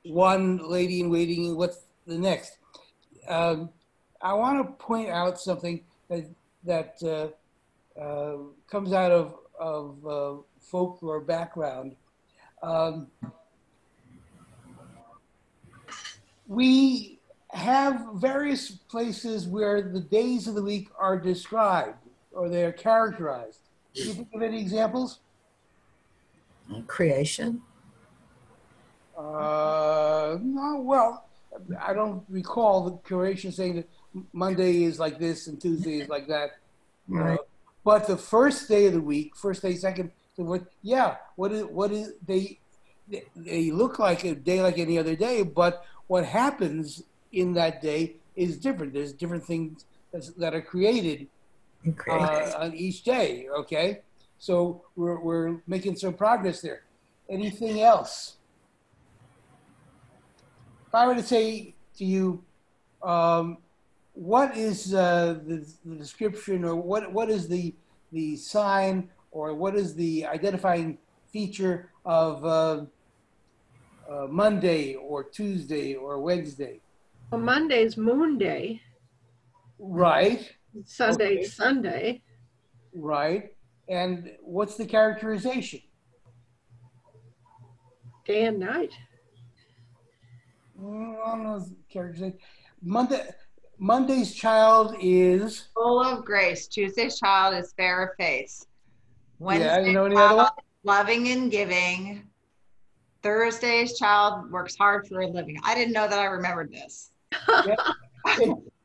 one lady in waiting and what's the next. I want to point out something that comes out of folklore background. Um, we have various places where the days of the week are described or they are characterized. Do you think of any examples? Creation. No, well, I don't recall the curation saying that Monday is like this and Tuesday is like that. Right. But the first day of the week, first day, second, so what? Yeah, what is they look like a day like any other day, but what happens in that day is different. There's different things that are created on each day. Okay, so we're making some progress there. Anything else? If I were to say to you, what is the description, or what is the sign, or what is the identifying feature of Monday or Tuesday or Wednesday? Well, Monday's Moon Day. Right. Sunday's okay. Sunday. Right. And what's the characterization? Day and night. I don't know characterization. Monday's child is full of grace. Tuesday's child is fair of face. Wednesday's you know any other one? Loving and giving. Thursday's child works hard for a living. I didn't know that I remembered this. Yeah.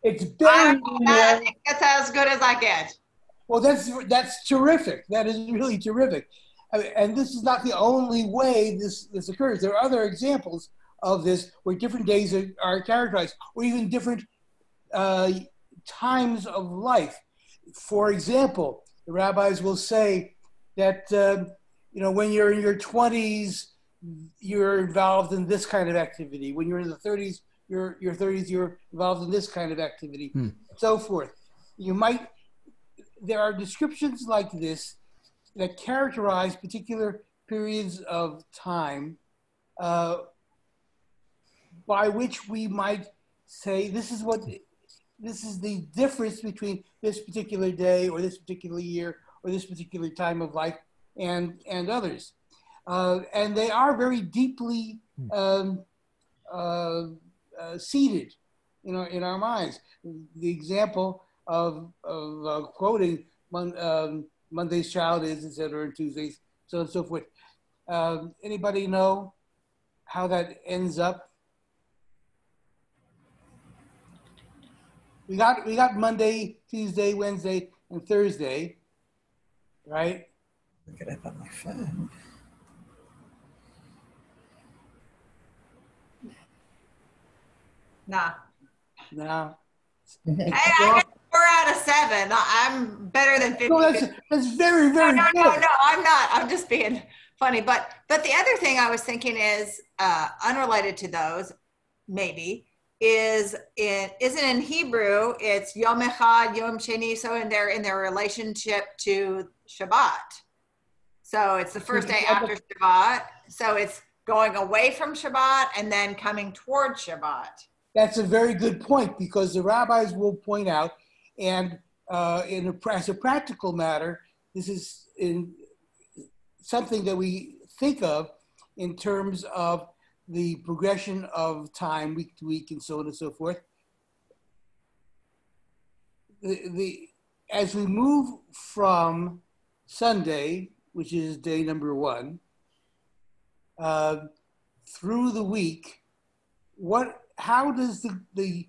It's better. I think that's as good as I get. Well, that's terrific. That is really terrific. And this is not the only way this occurs. There are other examples of this where different days are characterized, or even different times of life. For example, the rabbis will say that when you're in your 20s, you're involved in this kind of activity. When you're in the 30s, you're involved in this kind of activity, so forth. There are descriptions like this that characterize particular periods of time by which we might say this is the difference between this particular day or this particular year or this particular time of life and others. And they are very deeply seated in our minds. The example of quoting Monday's child is, et cetera, and Tuesday's, so on and so forth. Anybody know how that ends up? We got Monday, Tuesday, Wednesday, and Thursday, right? Look it up on my phone. Nah. No. Hey, I got 4 out of 7. I'm better than 50. No, that's very, very no, good. No, I'm not. I'm just being funny. But the other thing I was thinking is unrelated to those, maybe, isn't in Hebrew. It's Yom Echad, Yom Sheni. So in their relationship to Shabbat. So it's the first day after Shabbat. So it's going away from Shabbat and then coming toward Shabbat. That's a very good point, because the rabbis will point out, and as a practical matter, this is something that we think of in terms of the progression of time week to week and so on and so forth. As we move from Sunday, which is day number 1, through the week, how does the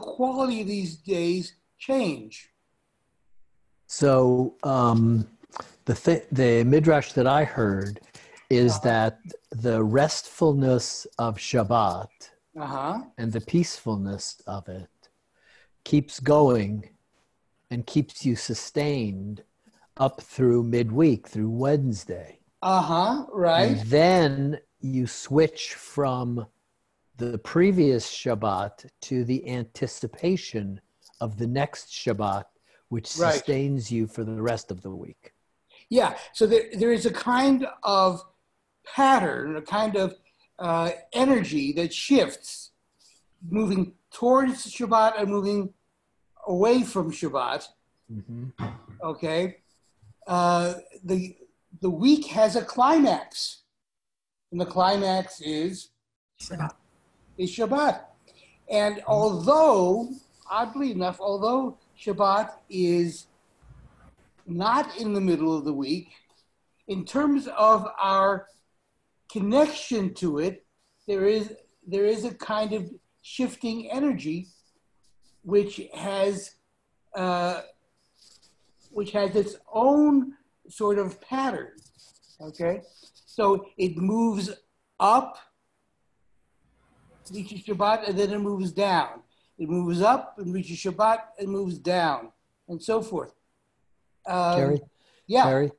quality of these days change? So the midrash that I heard is that the restfulness of Shabbat and the peacefulness of it keeps going and keeps you sustained up through midweek, through Wednesday. Right. And then you switch from the previous Shabbat to the anticipation of the next Shabbat, which sustains you for the rest of the week. Yeah. So there is a kind of pattern, a kind of energy that shifts, moving towards Shabbat and moving away from Shabbat. Mm-hmm. Okay, the week has a climax, and the climax is Shabbat. And although, oddly enough, although Shabbat is not in the middle of the week, in terms of our connection to it, there is a kind of shifting energy which has its own sort of pattern. Okay, so it moves up, reaches Shabbat, and then it moves down. It moves up and reaches Shabbat and moves down, and so forth. Kerry? Yeah. Kerry?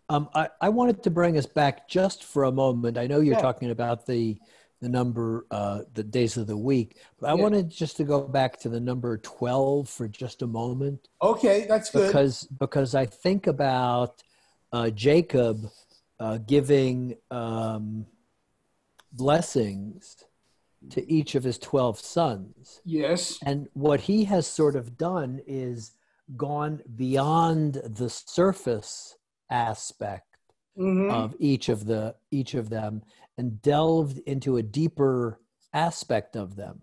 I wanted to bring us back just for a moment. I know you're Yeah. talking about the number, the days of the week, but I Yeah. wanted just to go back to the number 12 for just a moment. Okay, that's good. Because I think about Jacob giving blessings to each of his 12 sons. Yes. And what he has sort of done is gone beyond the surface aspect Mm-hmm. of each of them and delved into a deeper aspect of them.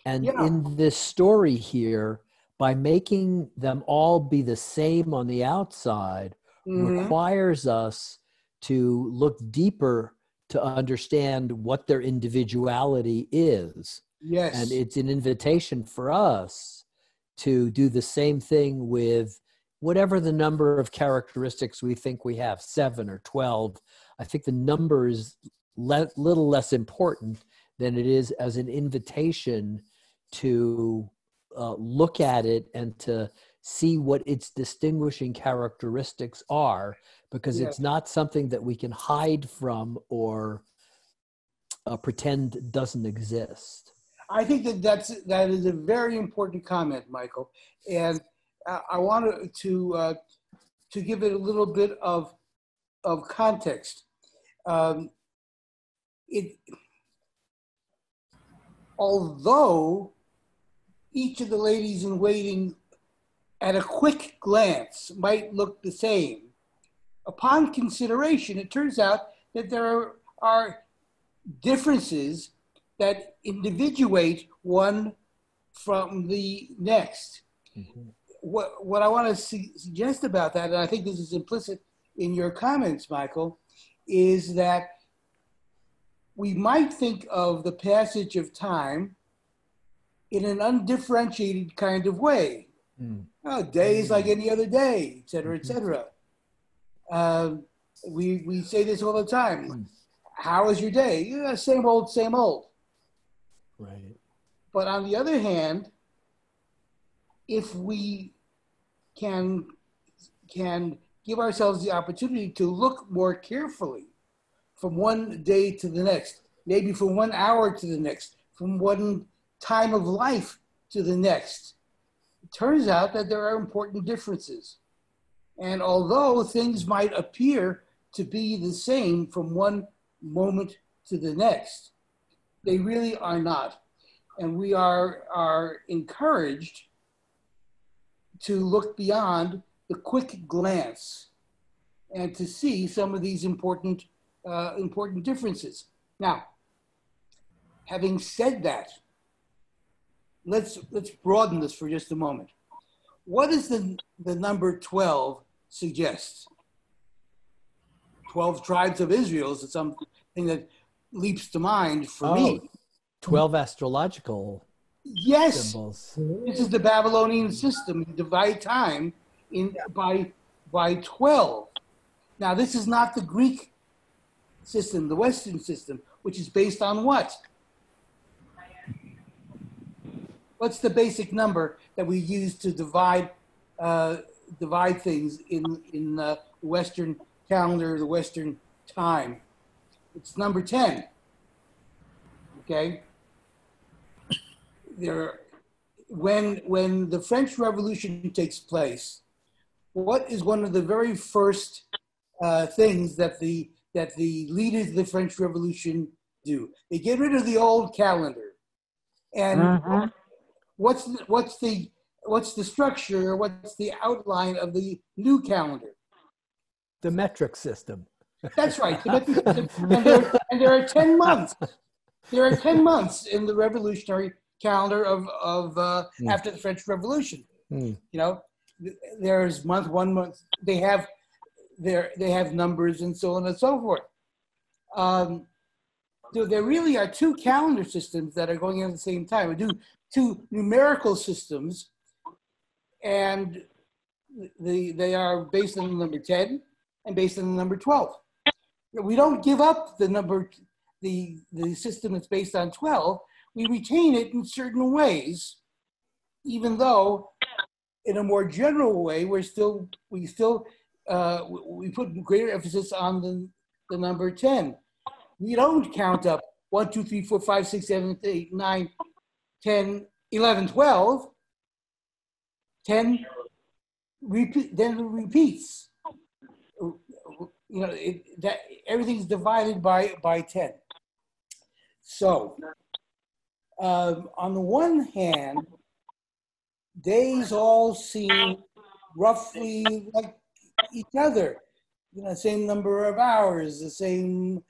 And Yeah. in this story here, by making them all be the same on the outside, Mm-hmm. requires us to look deeper to understand what their individuality is. Yes. And it's an invitation for us to do the same thing with whatever the number of characteristics we think we have, 7 or 12. I think the number is little less important than it is as an invitation to look at it and to see what its distinguishing characteristics are, because it's not something that we can hide from or pretend doesn't exist. I think that is a very important comment, Michael, and I wanted to give it a little bit of context. Although each of the ladies in waiting, at a quick glance, might look the same, upon consideration, it turns out that there are differences that individuate one from the next. Mm-hmm. What I want to suggest about that, and I think this is implicit in your comments, Michael, is that we might think of the passage of time in an undifferentiated kind of way. Mm. Oh, days like any other day, et cetera, et cetera. We say this all the time. Mm. How was your day? Yeah, same old, same old. Right. But on the other hand, if we can give ourselves the opportunity to look more carefully from one day to the next, maybe from 1 hour to the next, from one time of life to the next, it turns out that there are important differences. And although things might appear to be the same from one moment to the next, they really are not. And we are encouraged to look beyond the quick glance and to see some of these important differences. Now, having said that, let's broaden this for just a moment. What does the number 12 suggest? 12 tribes of Israel is something that leaps to mind for me. 12 astrological symbols. This is the Babylonian system. You divide time by 12. Now, this is not the Greek system, the Western system, which is based on what? What's the basic number that we use to divide things in the Western calendar, the Western time? It's number 10. Okay. When the French Revolution takes place, what is one of the very first things that the leaders of the French Revolution do. They get rid of the old calendar. And what's the structure, what's the outline of the new calendar? The metric system. That's right. The metric system. And there are 10 months. There are 10 months in the revolutionary calendar of after the French Revolution. You know, there's month, 1 month. They have numbers and so on and so forth. There really are two calendar systems that are going on at the same time. We do two numerical systems, and they are based on the number 10 and based on the number 12. We don't give up the number, the system that's based on 12. We retain it in certain ways, even though in a more general way, we put greater emphasis on the number 10. We don't count up 1, 2, 3, 4, 5, 6, 7, 8, 9, 10, 11, 12. 10 then repeats. You know, that everything's divided by 10. So, on the one hand, days all seem roughly like each other. You know, same number of hours, the same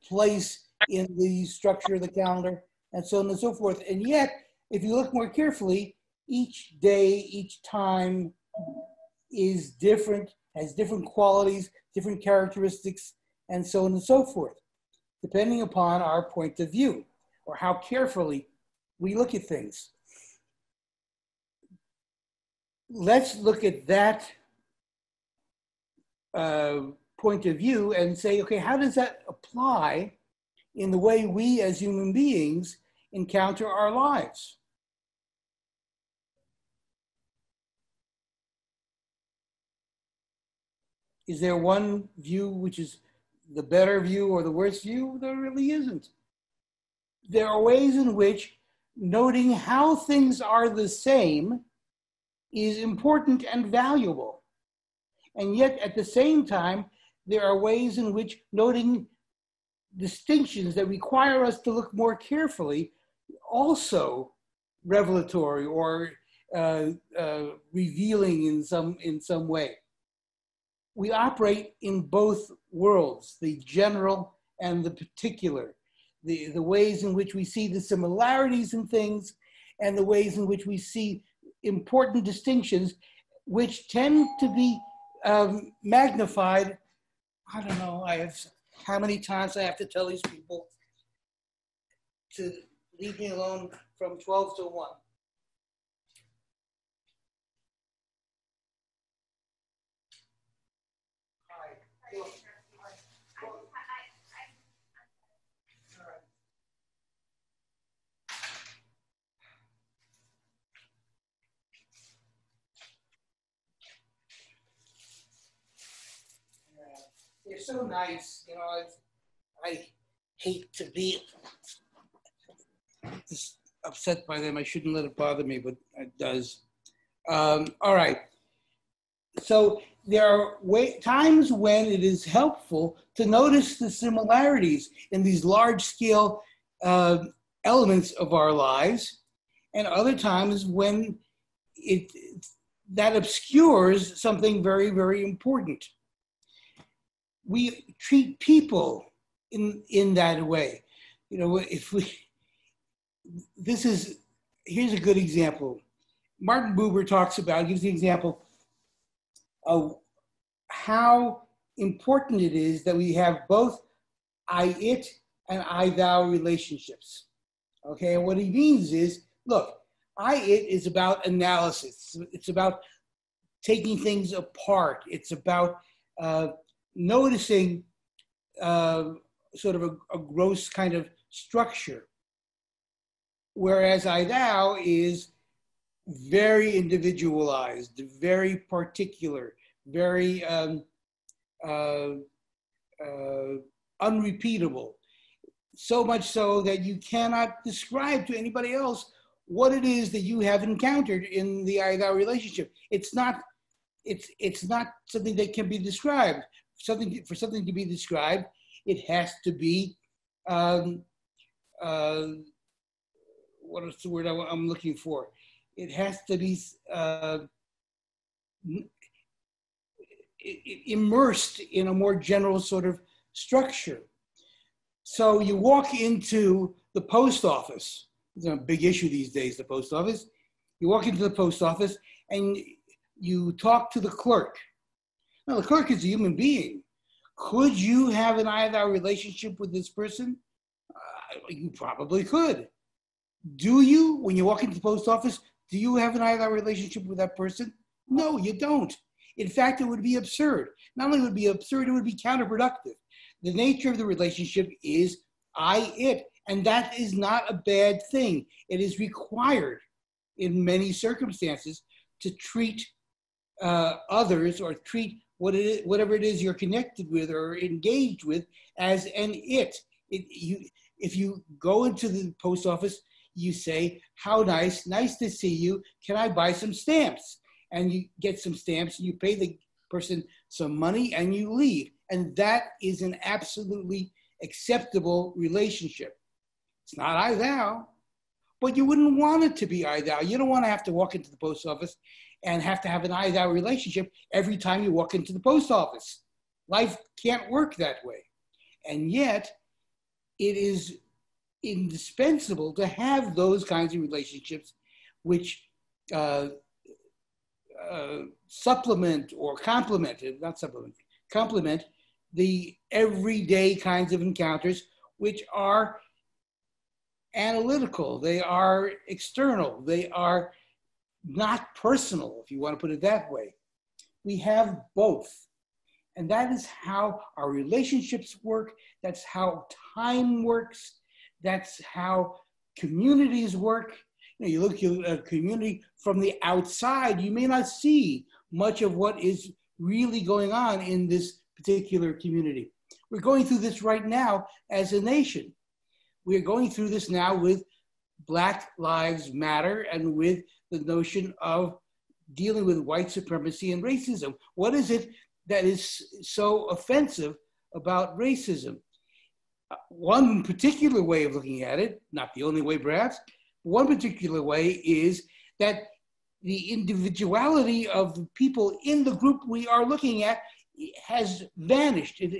place in the structure of the calendar, and so on and so forth. And yet, if you look more carefully, each day, each time is different, has different qualities, different characteristics, and so on and so forth, depending upon our point of view or how carefully we look at things. Let's look at that point of view and say, okay, how does that apply in the way we as human beings encounter our lives? Is there one view which is the better view or the worse view? There really isn't. There are ways in which noting how things are the same is important and valuable. And yet at the same time, there are ways in which noting distinctions that require us to look more carefully also revelatory or revealing in some way. We operate in both worlds, the general and the particular, the ways in which we see the similarities in things and the ways in which we see important distinctions, which tend to be magnified. I don't know, how many times I have to tell these people to leave me alone from 12 to 1. They're so nice, you know. I hate to be just upset by them. I shouldn't let it bother me, but it does. All right. So there are times when it is helpful to notice the similarities in these large-scale elements of our lives, and other times when that obscures something very, very important. We treat people in that way. You know, here's a good example. Martin Buber gives the example of how important it is that we have both I-it and I-thou relationships. Okay, and what he means is, look, I-it is about analysis. It's about taking things apart. It's about noticing sort of a gross kind of structure, whereas I-thou is very individualized, very particular, very unrepeatable, so much so that you cannot describe to anybody else what it is that you have encountered in the I-thou relationship. It's not something that can be described. For something to be described, It has to be, what is the word I'm looking for? It has to be immersed in a more general sort of structure. So you walk into the post office. It's a big issue these days, the post office. You walk into the post office and you talk to the clerk. Now, the clerk is a human being. Could you have an eye-to-eye relationship with this person? You probably could. Do you, when you walk into the post office, do you have an eye-to-eye relationship with that person? No, you don't. In fact, it would be absurd. Not only would it be absurd, it would be counterproductive. The nature of the relationship is I-it, and that is not a bad thing. It is required in many circumstances to treat others or treat whatever it is you're connected with or engaged with as an it. If you go into the post office, you say, how nice to see you. Can I buy some stamps? And you get some stamps and you pay the person some money and you leave. And that is an absolutely acceptable relationship. It's not I thou, but you wouldn't want it to be I thou. You don't want to have to walk into the post office and have to have an I thou relationship every time you walk into the post office. Life can't work that way. And yet, it is indispensable to have those kinds of relationships which supplement or complement the everyday kinds of encounters which are analytical, they are external, they are not personal, if you want to put it that way. We have both. And that is how our relationships work. That's how time works. That's how communities work. You look at a community from the outside, you may not see much of what is really going on in this particular community. We're going through this right now as a nation. We're going through this now with Black Lives Matter and with the notion of dealing with white supremacy and racism. What is it that is so offensive about racism? One particular way of looking at it, not the only way perhaps, one particular way is that the individuality of the people in the group we are looking at has vanished. It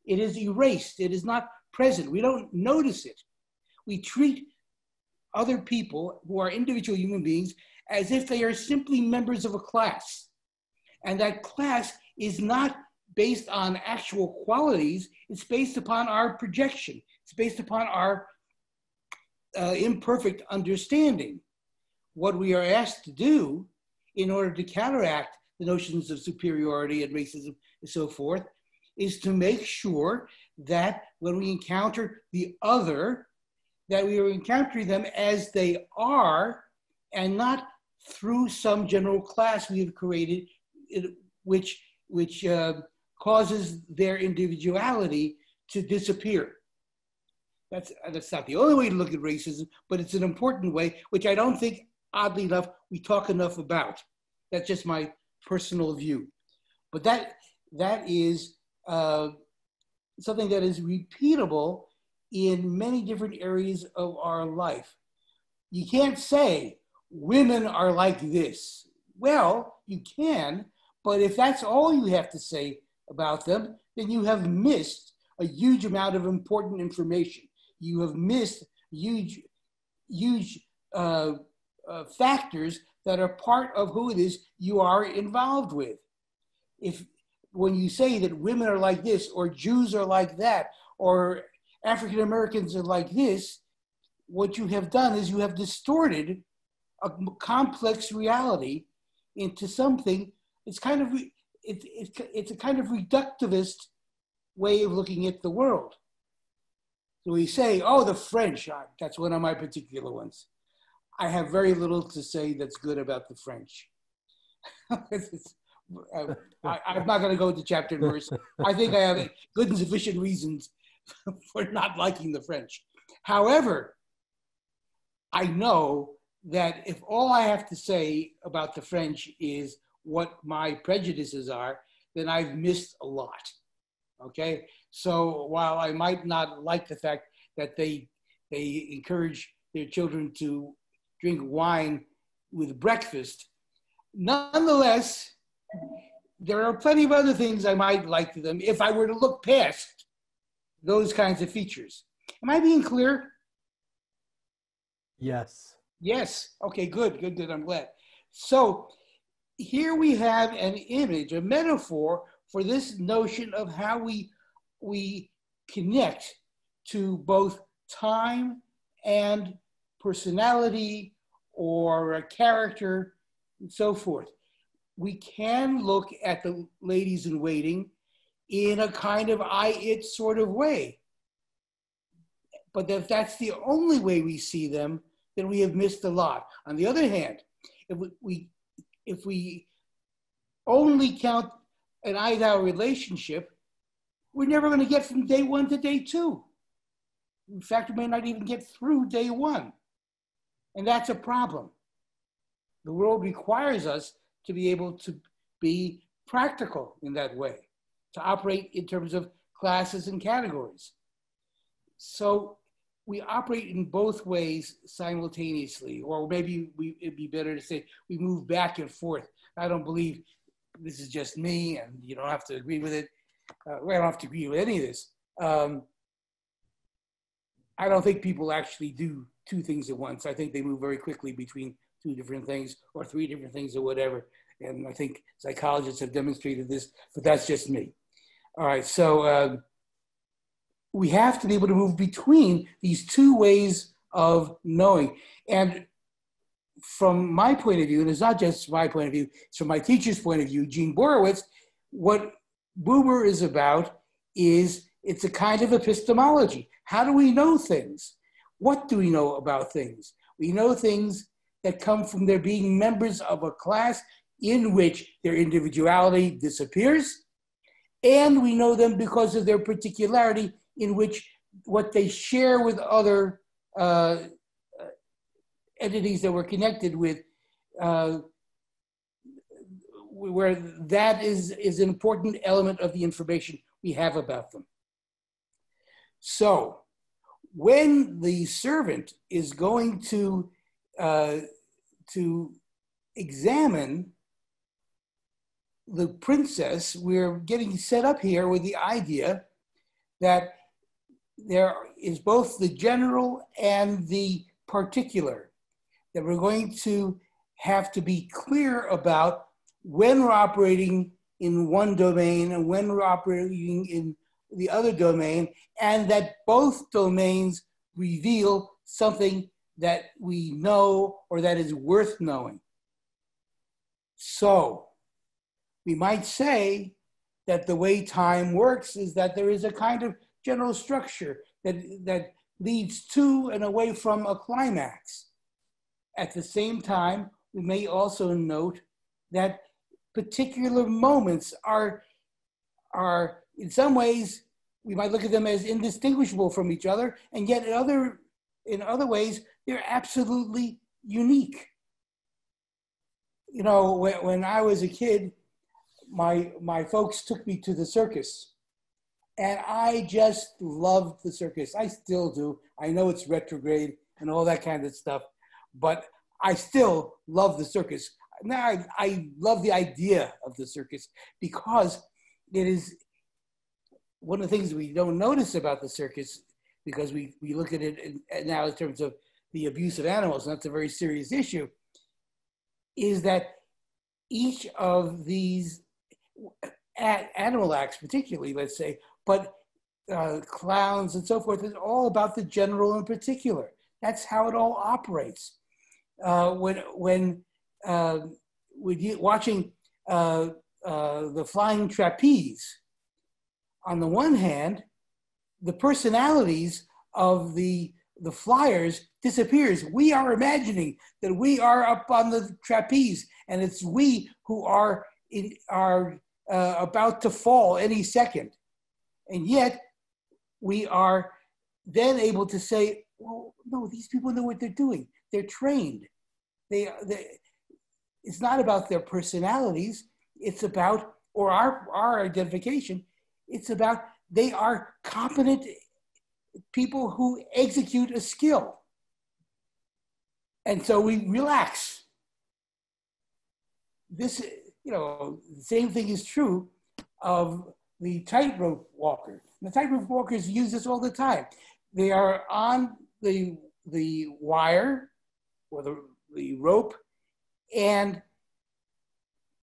is erased. It is not present. We don't notice it. We treat other people who are individual human beings as if they are simply members of a class. And that class is not based on actual qualities. It's based upon our projection. It's based upon our imperfect understanding. What we are asked to do in order to counteract the notions of superiority and racism and so forth is to make sure that when we encounter the other, that we are encountering them as they are and not through some general class we have created which causes their individuality to disappear. That's not the only way to look at racism, but it's an important way, which I don't think, oddly enough, we talk enough about. That's just my personal view. But that is something that is repeatable in many different areas of our life. You can't say women are like this. Well, you can, but if that's all you have to say about them, then you have missed a huge amount of important information. You have missed huge factors that are part of who it is you are involved with. When you say that women are like this, or Jews are like that, or African Americans are like this, what you have done is you have distorted a complex reality into something. It's a kind of reductivist way of looking at the world. So we say, oh, the French, that's one of my particular ones. I have very little to say that's good about the French. I'm not going to go into chapter and verse. I think I have good and sufficient reasons for not liking the French. However, I know that if all I have to say about the French is what my prejudices are, then I've missed a lot, okay? So while I might not like the fact that they encourage their children to drink wine with breakfast, nonetheless, there are plenty of other things I might like to them if I were to look past those kinds of features. Am I being clear? Yes. Yes. Okay, good. I'm glad. So here we have an image, a metaphor for this notion of how we connect to both time and personality or character and so forth. We can look at the ladies in waiting in a kind of I-it sort of way. But if that's the only way we see them, then we have missed a lot. On the other hand, if we only count an I-thou relationship, we're never going to get from day one to day two. In fact, we may not even get through day one. And that's a problem. The world requires us to be able to be practical in that way, to operate in terms of classes and categories. So we operate in both ways simultaneously, or maybe it'd be better to say we move back and forth. I don't believe this is just me, and you don't have to agree with it. I don't have to agree with any of this. I don't think people actually do two things at once. I think they move very quickly between two different things or three different things or whatever. And I think psychologists have demonstrated this, but that's just me. All right, so we have to be able to move between these two ways of knowing. And from my point of view, and it's not just my point of view, it's from my teacher's point of view, Gene Borowitz, what Buber is about is it's a kind of epistemology. How do we know things? What do we know about things? We know things that come from their being members of a class in which their individuality disappears, and we know them because of their particularity in which what they share with other entities that we're connected with, where that is an important element of the information we have about them. So when the servant is going to examine the princess, we're getting set up here with the idea that there is both the general and the particular, that we're going to have to be clear about when we're operating in one domain and when we're operating in the other domain, and that both domains reveal something that we know or that is worth knowing. So we might say that the way time works is that there is a kind of general structure that leads to and away from a climax. At the same time, we may also note that particular moments are in some ways, we might look at them as indistinguishable from each other, and yet in other ways, they're absolutely unique. You know, when I was a kid, my folks took me to the circus, and I just loved the circus. I still do. I know it's retrograde and all that kind of stuff, but I still love the circus. Now I love the idea of the circus because it is one of the things we don't notice about the circus, because we look at it now in terms of the abuse of animals, and that's a very serious issue, is that each of these animal acts particularly, let's say, but clowns and so forth, is all about the general and particular. That's how it all operates. When watching the flying trapeze, on the one hand, the personalities of the flyers disappears. We are imagining that we are up on the trapeze, and it's we who are about to fall any second. And yet, we are then able to say, well, no, these people know what they're doing. They're trained. It's not about their personalities. It's about, or our identification. It's about they are competent people who execute a skill. And so we relax. This, the same thing is true of the tightrope walker. The tightrope walkers use this all the time. They are on the wire or the rope, and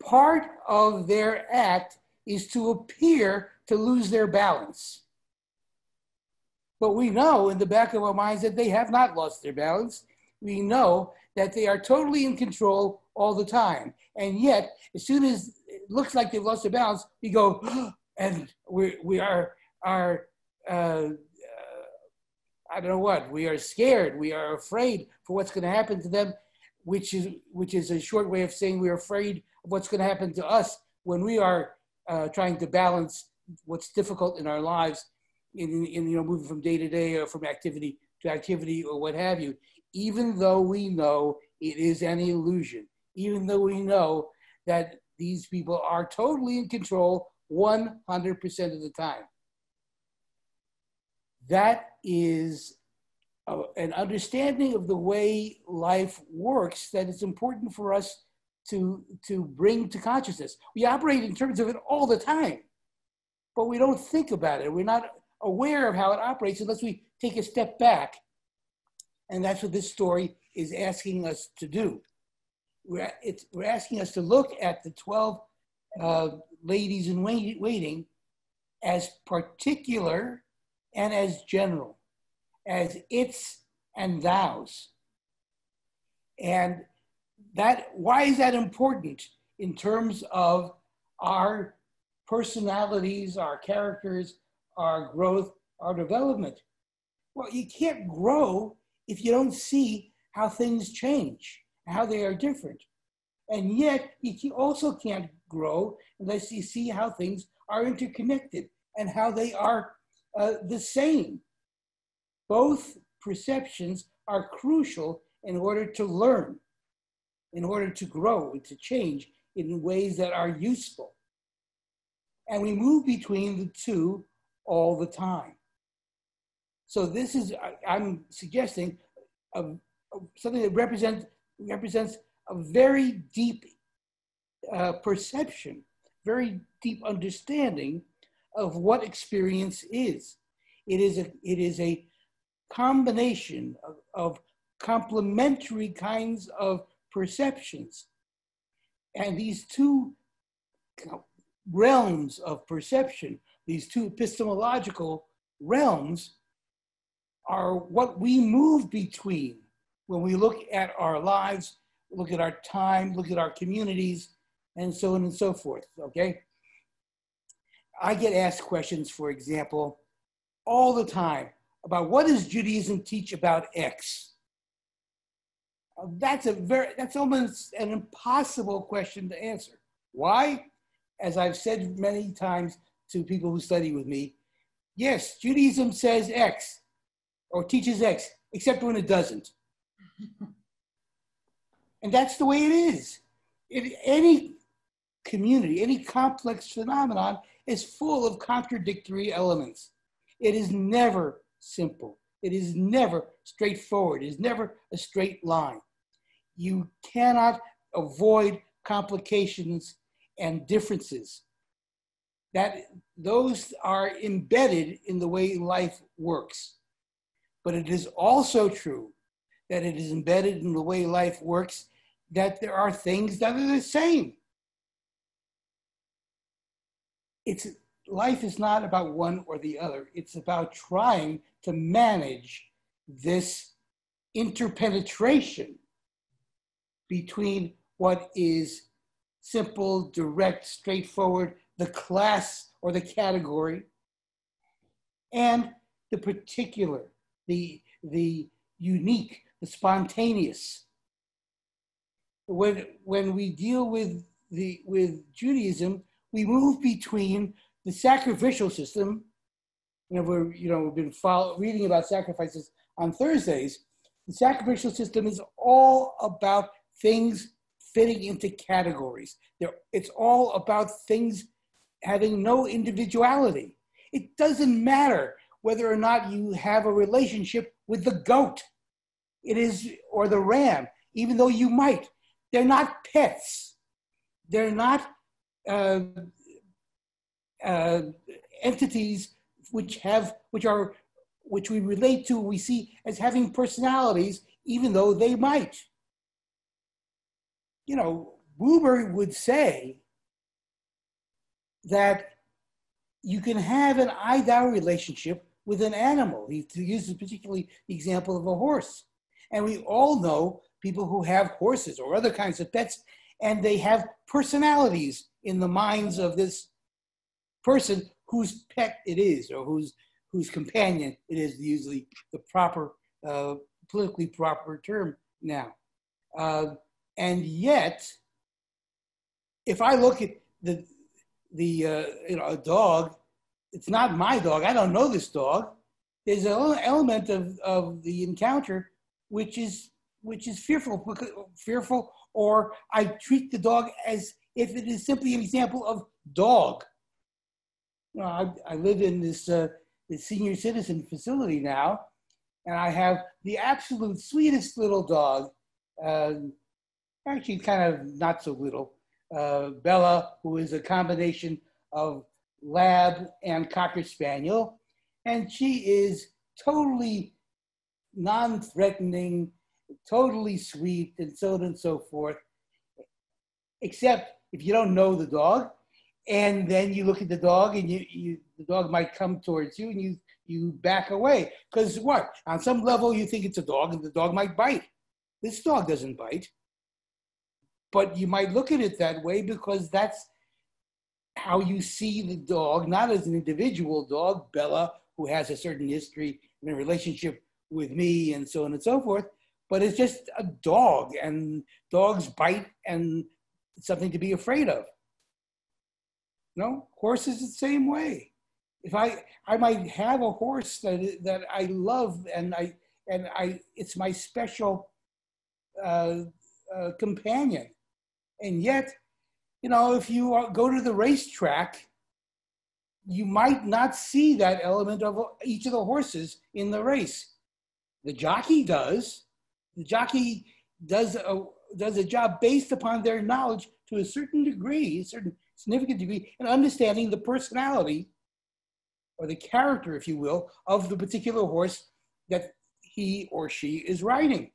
part of their act is to appear to lose their balance. But we know in the back of our minds that they have not lost their balance. We know that they are totally in control all the time. And yet, as soon as it looks like they've lost their balance, we go, and we are I don't know what, we are scared, we are afraid for what's going to happen to them, which is a short way of saying we're afraid of what's going to happen to us when we are trying to balance what's difficult in our lives, in moving from day to day or from activity to activity or what have you, even though we know it is an illusion, even though we know that these people are totally in control 100% of the time. That is an understanding of the way life works that is important for us to bring to consciousness. We operate in terms of it all the time, but we don't think about it. We're not aware of how it operates unless we take a step back. And that's what this story is asking us to do. We're asking us to look at the 12 ladies in waiting as particular and as general, as its and thous. And why is that important in terms of our personalities, our characters, our growth, our development? Well, you can't grow if you don't see how things change, how they are different. And yet, you also can't grow unless you see how things are interconnected and how they are the same. Both perceptions are crucial in order to learn, in order to grow and to change in ways that are useful. And we move between the two all the time. So this is, I'm suggesting, something that represents a very deep perception, very deep understanding of what experience is. It is a combination of complementary kinds of perceptions. And these two realms of perception, these two epistemological realms, are what we move between when we look at our lives, look at our time, look at our communities, and so on and so forth, okay? I get asked questions, for example, all the time about what does Judaism teach about X? That's almost an impossible question to answer. Why? As I've said many times to people who study with me, yes, Judaism says X or teaches X, except when it doesn't. And that's the way it is. Any community, any complex phenomenon is full of contradictory elements. It is never simple. It is never straightforward. It is never a straight line. You cannot avoid complications and differences. Those are embedded in the way life works. But it is also true that it is embedded in the way life works that there are things that are the same. Life is not about one or the other. It's about trying to manage this interpenetration between what is simple, direct, straightforward, the class or the category, and the particular, the unique, the spontaneous. When we deal with Judaism, we move between the sacrificial system. We've been reading about sacrifices on Thursdays. The sacrificial system is all about things fitting into categories. It's all about things having no individuality. It doesn't matter whether or not you have a relationship with the goat. It is, or the ram, even though you might. They're not pets. They're not entities which we relate to, we see as having personalities, even though they might. You know, Buber would say that you can have an I-thou relationship with an animal. He uses particularly the example of a horse. And we all know people who have horses or other kinds of pets, and they have personalities in the minds of this person whose pet it is, or whose companion it is, usually the proper, politically proper term now. And yet, if I look at a dog, it's not my dog. I don't know this dog. There's an element of the encounter which is fearful, or I treat the dog as if it is simply an example of dog. You know, I live in this senior citizen facility now, and I have the absolute sweetest little dog, actually kind of not so little, Bella, who is a combination of Lab and Cocker Spaniel, and she is totally non-threatening, totally sweet, and so on and so forth, except if you don't know the dog, and then you look at the dog, and the dog might come towards you, and you back away. Because what? On some level, you think it's a dog, and the dog might bite. This dog doesn't bite. But you might look at it that way because that's how you see the dog, not as an individual dog, Bella, who has a certain history and a relationship with me, and so on and so forth, but it's just a dog, and dogs bite, and it's something to be afraid of. No, horses the same way. If I might have a horse that I love, and it's my special companion, and yet, you know, if you go to the racetrack, you might not see that element of each of the horses in the race. The jockey does. The jockey does a job based upon their knowledge to a certain degree, a certain significant degree, and understanding the personality or the character, if you will, of the particular horse that he or she is riding.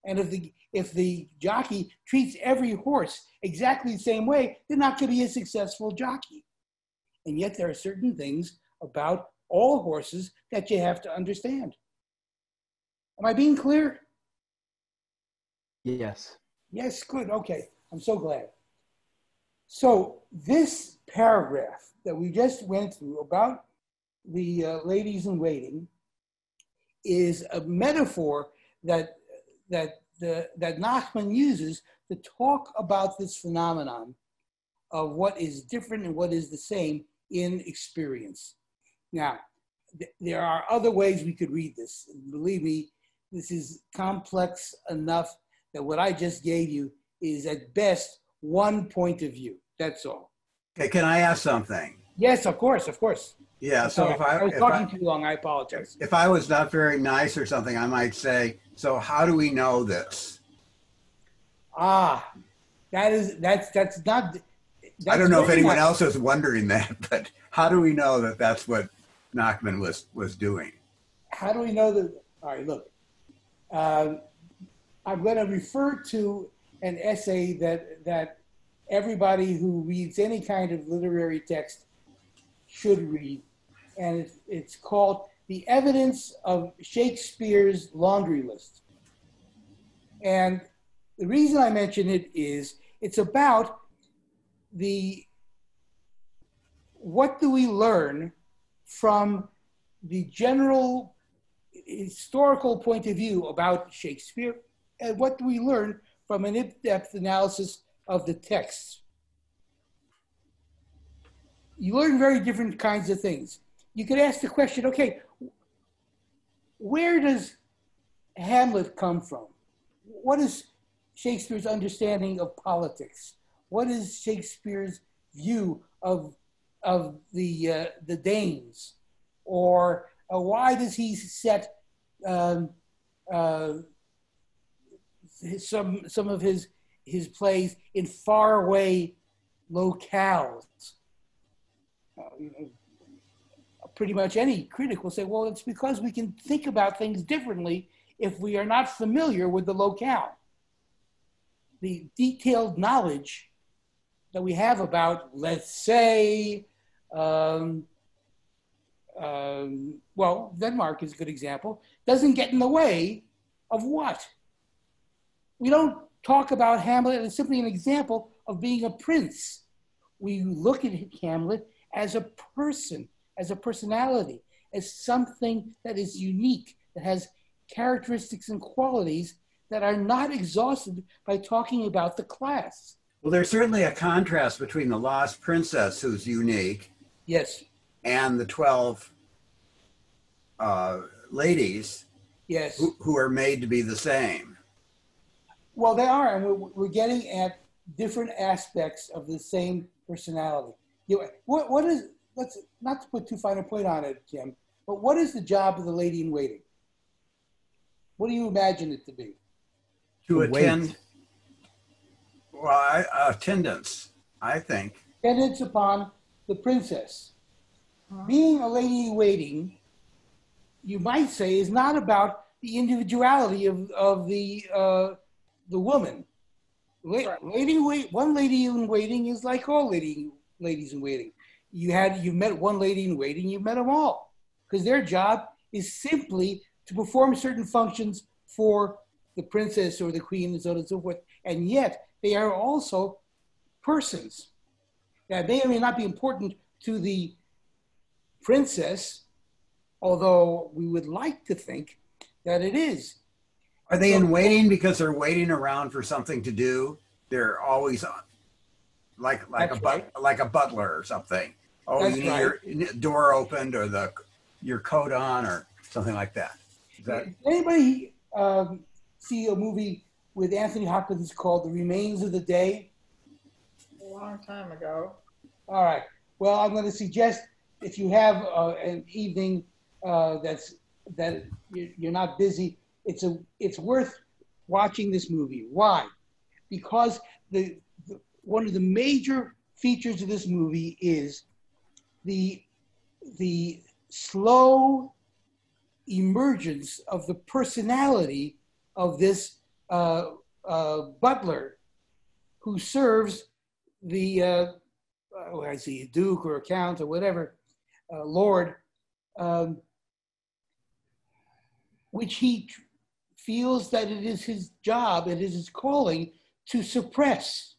And if the jockey treats every horse exactly the same way, they're not going to be a successful jockey. And yet there are certain things about all horses that you have to understand. Am I being clear? Yes. Yes, good. Okay. I'm so glad. So this paragraph that we just went through about the ladies in waiting is a metaphor that Nachman uses to talk about this phenomenon of what is different and what is the same in experience. Now, there are other ways we could read this. Believe me, this is complex enough that what I just gave you is at best one point of view. That's all. Okay, can I ask something? Yes, of course, of course. Yeah, so Sorry, if I was talking too long, I apologize. If I was not very nice or something, I might say, so how do we know this? That's not. I don't know if anyone else is wondering that, but how do we know that that's what Nachman was doing? How do we know that? All right, look. I'm going to refer to an essay that everybody who reads any kind of literary text should read, and it's called "The Evidence of Shakespeare's Laundry List." And the reason I mention it is it's about what do we learn from the general historical point of view about Shakespeare, and what do we learn from an in-depth analysis of the texts. You learn very different kinds of things. You could ask the question, okay, where does Hamlet come from? What is Shakespeare's understanding of politics? What is Shakespeare's view of the Danes, or why does he set some of his plays in faraway locales? Pretty much any critic will say, well, it's because we can think about things differently if we are not familiar with the locale. The detailed knowledge that we have about, let's say, well, Denmark is a good example, doesn't get in the way of what? We don't talk about Hamlet as simply an example of being a prince. We look at Hamlet as a person, as a personality, as something that is unique, that has characteristics and qualities that are not exhausted by talking about the class. Well, there's certainly a contrast between the lost princess, who's unique, yes, and the 12 ladies, yes, who are made to be the same. Well, they are, and we're getting at different aspects of the same personality. What is, let's not to put too fine a point on it, Jim, but what is the job of the lady in waiting? What do you imagine it to be? To attend, well, attendance, I think. Attendance upon the princess. Being a lady in waiting, you might say, is not about the individuality of the woman. One lady in waiting is like all ladies in waiting. You met one lady in waiting, you met them all, because their job is simply to perform certain functions for the princess or the queen and so on and so forth. And yet they are also persons that may or may not be important to the princess, although we would like to think that it is. Are they in waiting because they're waiting around for something to do? They're always on, like a butler or something. Oh, That's you need your door opened or your coat on or something like that. Is that... Anybody see a movie with Anthony Hopkins called The Remains of the Day? A long time ago. All right. Well, I'm going to suggest if you have an evening that you're not busy, it's worth watching this movie. Why? Because one of the major features of this movie is the slow emergence of the personality of this butler who serves the I see a duke or a count or whatever lord, which he feels that it is his job, it is his calling to suppress.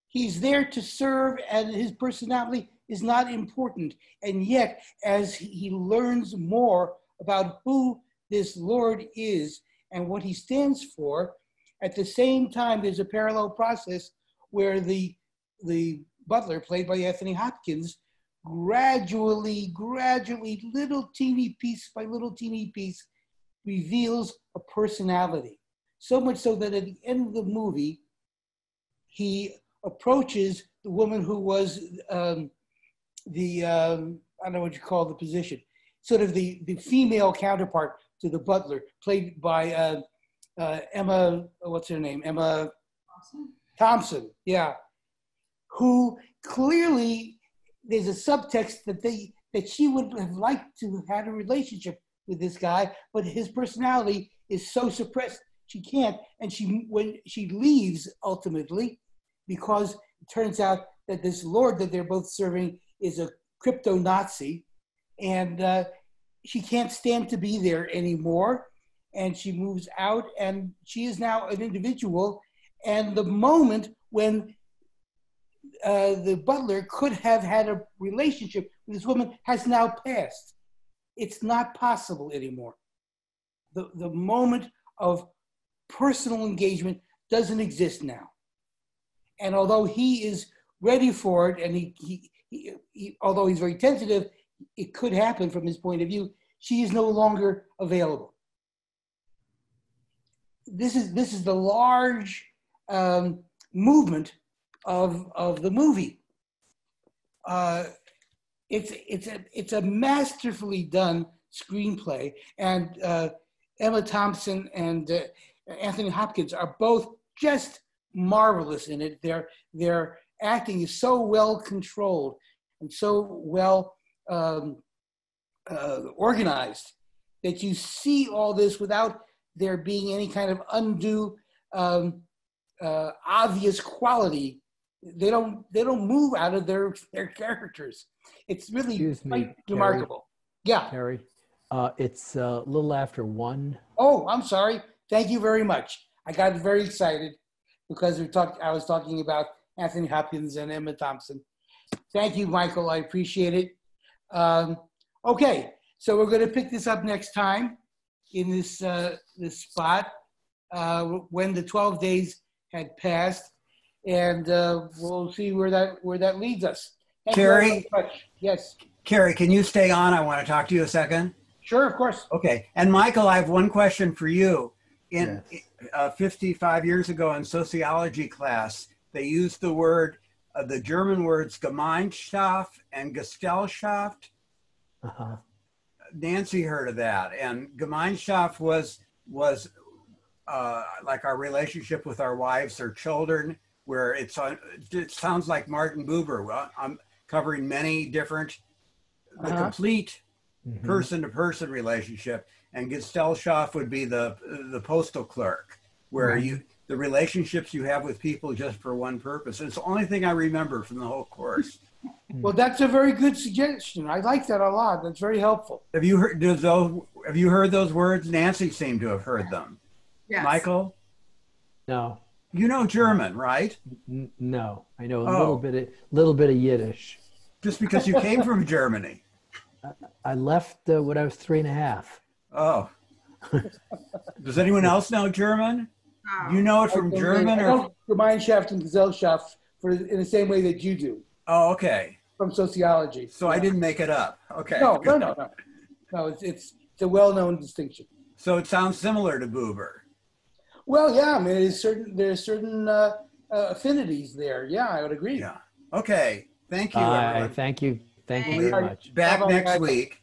He's there to serve, and his personality is not important. And yet, as he learns more about who this Lord is and what he stands for, at the same time, there's a parallel process where the butler, played by Anthony Hopkins, gradually, little teeny piece by little teeny piece, reveals a personality. So much so that at the end of the movie, he approaches the woman who was I don't know what you call the position, sort of the female counterpart to the butler, played by Emma, what's her name? Emma Thompson, yeah. Who clearly, there's a subtext that she would have liked to have had a relationship with this guy, but his personality is so suppressed, she can't. And when she leaves ultimately, because it turns out that this lord that they're both serving is a crypto-Nazi, and she can't stand to be there anymore, and she moves out, and she is now an individual. And the moment when the butler could have had a relationship with this woman has now passed. It's not possible anymore. The moment of personal engagement doesn't exist now. And although he is ready for it, and he although he's very tentative, it could happen from his point of view, she is no longer available. This is the large movement of the movie. it's a masterfully done screenplay, and Emma Thompson and Anthony Hopkins are both just marvelous in it. Their acting is so well controlled and so well organized that you see all this without there being any kind of undue obvious quality. They don't move out of their characters. It's really quite remarkable. Yeah. Kerry, it's a little after 1. Oh, I'm sorry. Thank you very much. I got very excited because I was talking about Anthony Hopkins and Emma Thompson. Thank you, Michael. I appreciate it. Okay, so we're going to pick this up next time in this spot when the 12 days had passed, and we'll see where that leads us. Thank Kerry? you very much. Yes. Kerry, can you stay on? I want to talk to you a second. Sure, of course. Okay. And Michael, I have one question for you. In Yes. 55 years ago in sociology class, they used the German words Gemeinschaft and Gesellschaft. Uh-huh. Nancy heard of that. And Gemeinschaft was like our relationship with our wives or children, where it sounds like Martin Buber. Well, I'm covering many different, the complete person-to-person relationship. And Gesellschaft would be the postal clerk, where the relationships you have with people just for one purpose. And it's the only thing I remember from the whole course. Well, that's a very good suggestion. I like that a lot. That's very helpful. Have you heard those words? Nancy seemed to have heard them. Yes. Michael? No. You know German, right? No. I know a little bit of Yiddish. Just because you came from Germany. I left when I was 3.5. Oh. Does anyone else know German? Do you know it from German? I know Gemeinschaft and Gesellschaft in the same way that you do. Oh, okay. From sociology. So I didn't make it up. Okay. No. It's a well-known distinction. So it sounds similar to Buber. Well, yeah. I mean, there's certain affinities there. Yeah, I would agree. Yeah. Okay. Thank you. Thank you. Thank you very much. Back next week.